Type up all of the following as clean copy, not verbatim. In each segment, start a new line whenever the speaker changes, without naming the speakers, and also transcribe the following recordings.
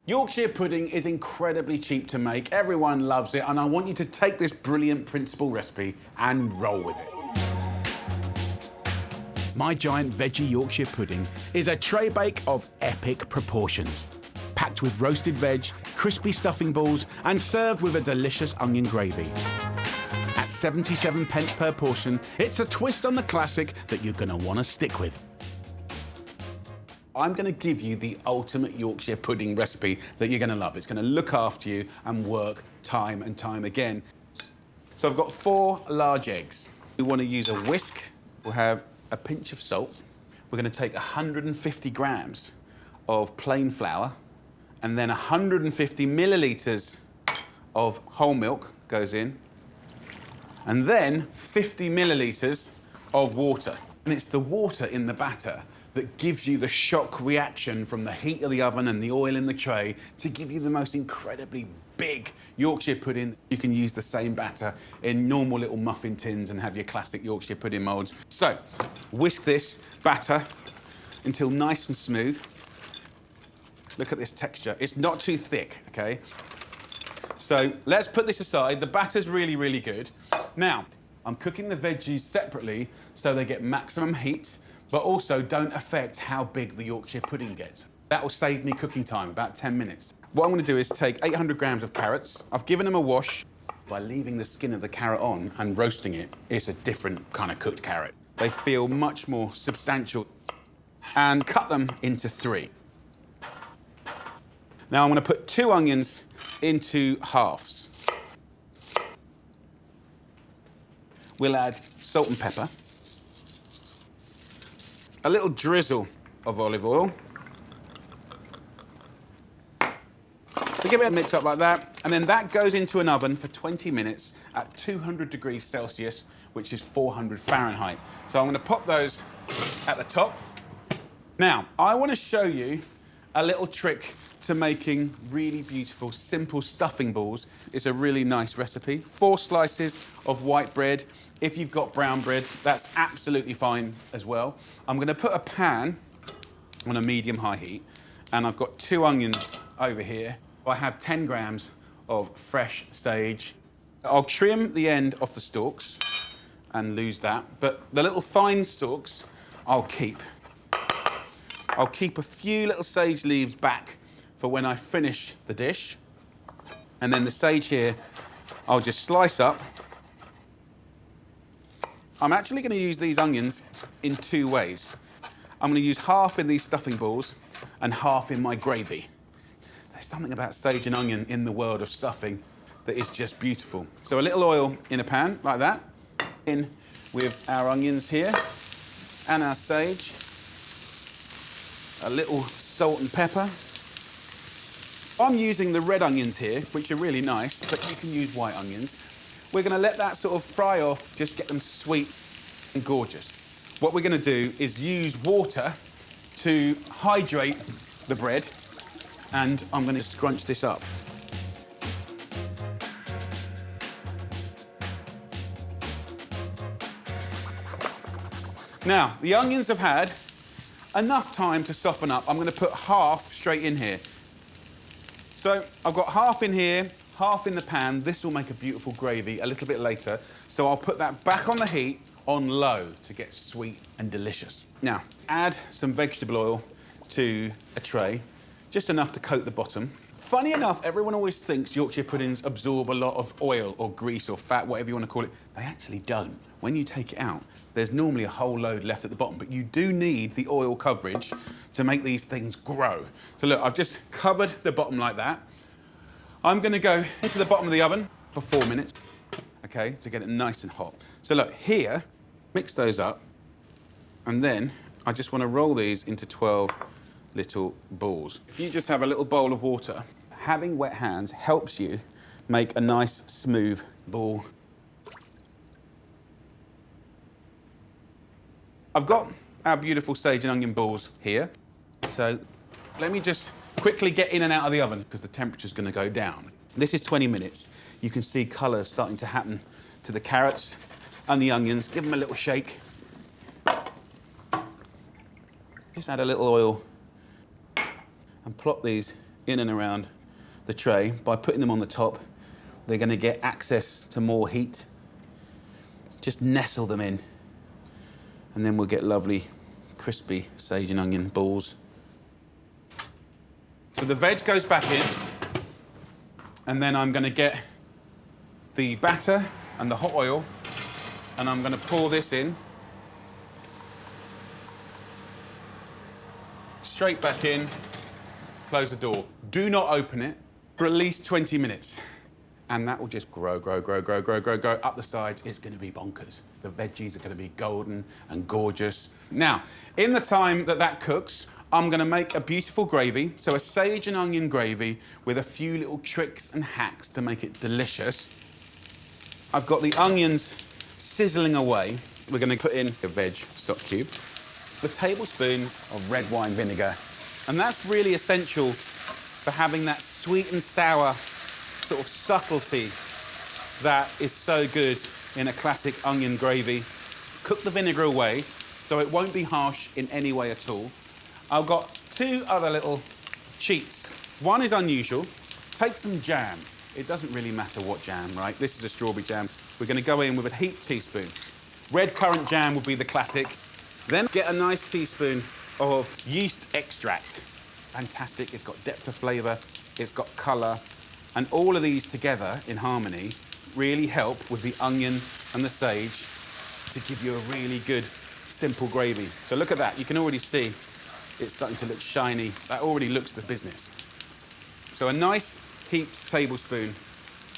Yorkshire pudding is incredibly cheap to make, everyone loves it, and I want you to take this brilliant principle recipe and roll with it. My giant veggie Yorkshire pudding is a tray bake of epic proportions. Packed with roasted veg, crispy stuffing balls, and served with a delicious onion gravy. At 77 pence per portion, it's a twist on the classic that you're gonna wanna stick with. I'm gonna give you the ultimate Yorkshire pudding recipe that you're gonna love. It's gonna look after you and work time and time again. So I've got 4 large eggs. We wanna use a whisk. We'll have a pinch of salt. We're gonna take 150 grams of plain flour, and then 150 millilitres of whole milk goes in, and then 50 millilitres of water. And it's the water in the batter that gives you the shock reaction from the heat of the oven and the oil in the tray to give you the most incredibly big Yorkshire pudding. You can use the same batter in normal little muffin tins and have your classic Yorkshire pudding moulds. So, whisk this batter until nice and smooth. Look at this texture. It's not too thick, okay? So let's put this aside. The batter's really, really good. Now, I'm cooking the veggies separately so they get maximum heat, but also don't affect how big the Yorkshire pudding gets. That will save me cooking time, about 10 minutes. What I'm gonna do is take 800 grams of carrots. I've given them a wash. By leaving the skin of the carrot on and roasting it, it's a different kind of cooked carrot. They feel much more substantial. And cut them into 3. Now I'm gonna put 2 onions into halves. We'll add salt and pepper. A little drizzle of olive oil. So give it a mix up like that, and then that goes into an oven for 20 minutes at 200 degrees Celsius, which is 400 Fahrenheit. So I'm gonna pop those at the top. Now, I wanna show you a little trick to making really beautiful, simple stuffing balls. It's a really nice recipe. 4 slices of white bread. If you've got brown bread, that's absolutely fine as well. I'm gonna put a pan on a medium-high heat, and I've got 2 onions over here. I have 10 grams of fresh sage. I'll trim the end off the stalks and lose that, but the little fine stalks I'll keep. I'll keep a few little sage leaves back for when I finish the dish. And then the sage here, I'll just slice up. I'm actually gonna use these onions in 2 ways. I'm gonna use half in these stuffing balls and half in my gravy. There's something about sage and onion in the world of stuffing that is just beautiful. So a little oil in a pan, like that. In with our onions here and our sage. A little salt and pepper. I'm using the red onions here, which are really nice, but you can use white onions. We're gonna let that sort of fry off, just get them sweet and gorgeous. What we're gonna do is use water to hydrate the bread, and I'm gonna scrunch this up. Now, the onions have had enough time to soften up. I'm gonna put half straight in here. So I've got half in here, half in the pan. This will make a beautiful gravy a little bit later. So I'll put that back on the heat on low to get sweet and delicious. Now, add some vegetable oil to a tray, just enough to coat the bottom. Funny enough, everyone always thinks Yorkshire puddings absorb a lot of oil or grease or fat, whatever you want to call it. They actually don't. When you take it out, there's normally a whole load left at the bottom, but you do need the oil coverage to make these things grow. So look, I've just covered the bottom like that. I'm gonna go into the bottom of the oven for 4 minutes, okay, to get it nice and hot. So look, here, mix those up, and then I just wanna roll these into 12 little balls. If you just have a little bowl of water, having wet hands helps you make a nice, smooth ball. I've got our beautiful sage and onion balls here. So let me just quickly get in and out of the oven because the temperature's gonna go down. This is 20 minutes. You can see colour starting to happen to the carrots and the onions. Give them a little shake. Just add a little oil and plop these in and around the tray. By putting them on the top, they're going to get access to more heat. Just nestle them in, and then we'll get lovely, crispy sage and onion balls. So the veg goes back in, and then I'm going to get the batter and the hot oil, and I'm going to pour this in. Straight back in, close the door. Do not open it for at least 20 minutes. And that will just grow up the sides. It's going to be bonkers. The veggies are going to be golden and gorgeous. Now, in the time that that cooks, I'm going to make a beautiful gravy. So a sage and onion gravy with a few little tricks and hacks to make it delicious. I've got the onions sizzling away. We're going to put in a veg stock cube, a tablespoon of red wine vinegar. And that's really essential for having that sweet and sour sort of subtlety that is so good in a classic onion gravy. Cook the vinegar away so it won't be harsh in any way at all. I've got two other little cheats. One is unusual. Take some jam. It doesn't really matter what jam, right? This is a strawberry jam. We're going to go in with a heaped teaspoon. Red currant jam would be the classic. Then get a nice teaspoon of yeast extract. Fantastic. It's got depth of flavour. It's got colour. And all of these together in harmony really help with the onion and the sage to give you a really good, simple gravy. So look at that. You can already see it's starting to look shiny. That already looks the business. So a nice heaped tablespoon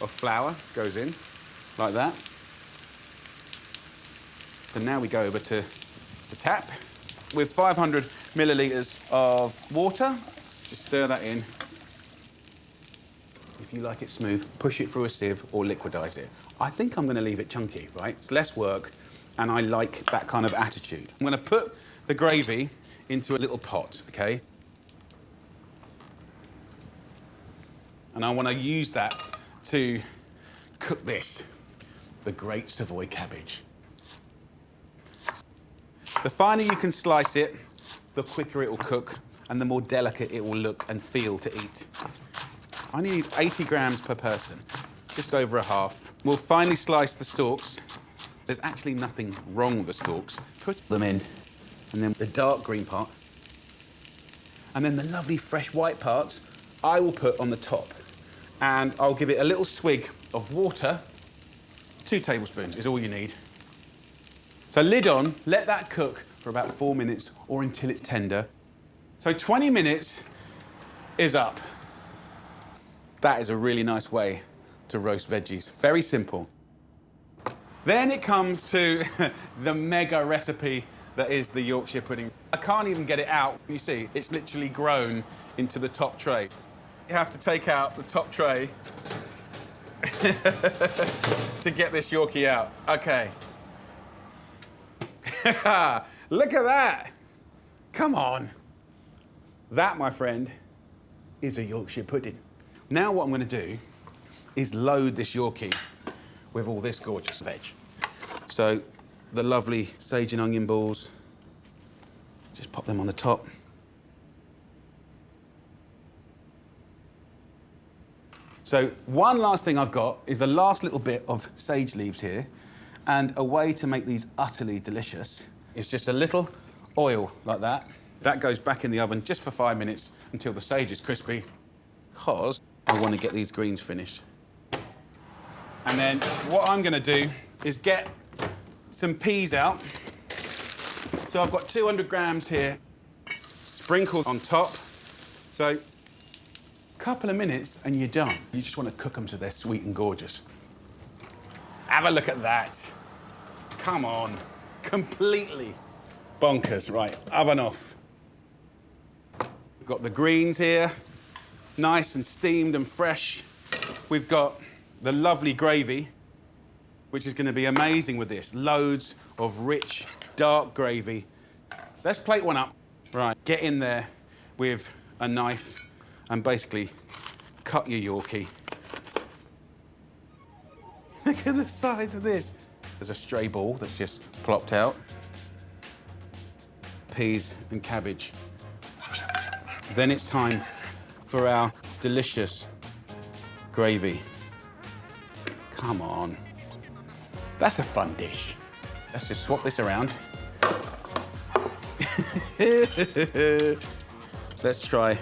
of flour goes in, like that. So now we go over to the tap with 500 millilitres of water. Just stir that in. If you like it smooth, push it through a sieve or liquidize it. I think I'm going to leave it chunky, right? It's less work, and I like that kind of attitude. I'm going to put the gravy into a little pot, okay? And I want to use that to cook this, the great Savoy cabbage. The finer you can slice it, the quicker it will cook, and the more delicate it will look and feel to eat. I need 80 grams per person, just over a half. We'll finely slice the stalks. There's actually nothing wrong with the stalks. Put them in, and then the dark green part. And then the lovely fresh white parts, I will put on the top. And I'll give it a little swig of water. 2 tablespoons is all you need. So lid on, let that cook for about 4 minutes or until it's tender. So 20 minutes is up. That is a really nice way to roast veggies. Very simple. Then it comes to the mega recipe that is the Yorkshire pudding. I can't even get it out. You see, it's literally grown into the top tray. You have to take out the top tray to get this Yorkie out. Okay. Look at that. Come on. That, my friend, is a Yorkshire pudding. Now what I'm going to do is load this Yorkie with all this gorgeous veg. So the lovely sage and onion balls, just pop them on the top. So one last thing I've got is the last little bit of sage leaves here, and a way to make these utterly delicious is just a little oil like that. That goes back in the oven just for 5 minutes until the sage is crispy, because I want to get these greens finished. And then what I'm going to do is get some peas out. So I've got 200 grams here, sprinkled on top. So a couple of minutes and you're done. You just want to cook them so they're sweet and gorgeous. Have a look at that. Come on. Completely bonkers. Right, oven off. We've got the greens here, nice and steamed and fresh. We've got the lovely gravy, which is going to be amazing with this. Loads of rich, dark gravy. Let's plate one up. Right, get in there with a knife and basically cut your Yorkie. Look at the size of this. There's a stray ball that's just plopped out. Peas and cabbage. Then it's time for our delicious gravy. Come on. That's a fun dish. Let's just swap this around. Let's try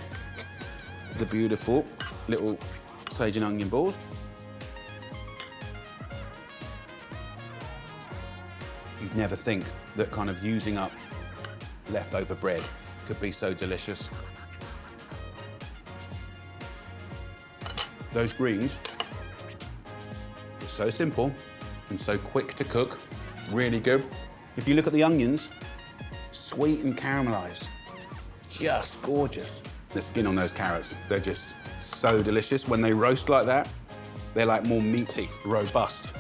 the beautiful little sage and onion balls. You'd never think that kind of using up leftover bread could be so delicious. Those greens are so simple and so quick to cook, really good. If you look at the onions, sweet and caramelized, just gorgeous. The skin on those carrots, they're just so delicious. When they roast like that, they're like more meaty, robust,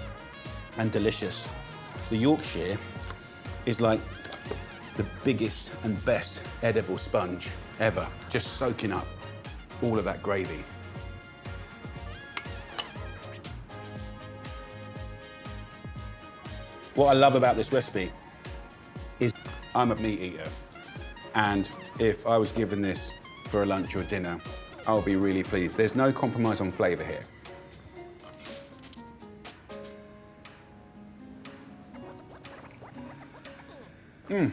and delicious. The Yorkshire is like the biggest and best edible sponge ever, just soaking up all of that gravy. What I love about this recipe is I'm a meat eater, and if I was given this for a lunch or dinner, I'll be really pleased. There's no compromise on flavour here. Mmm.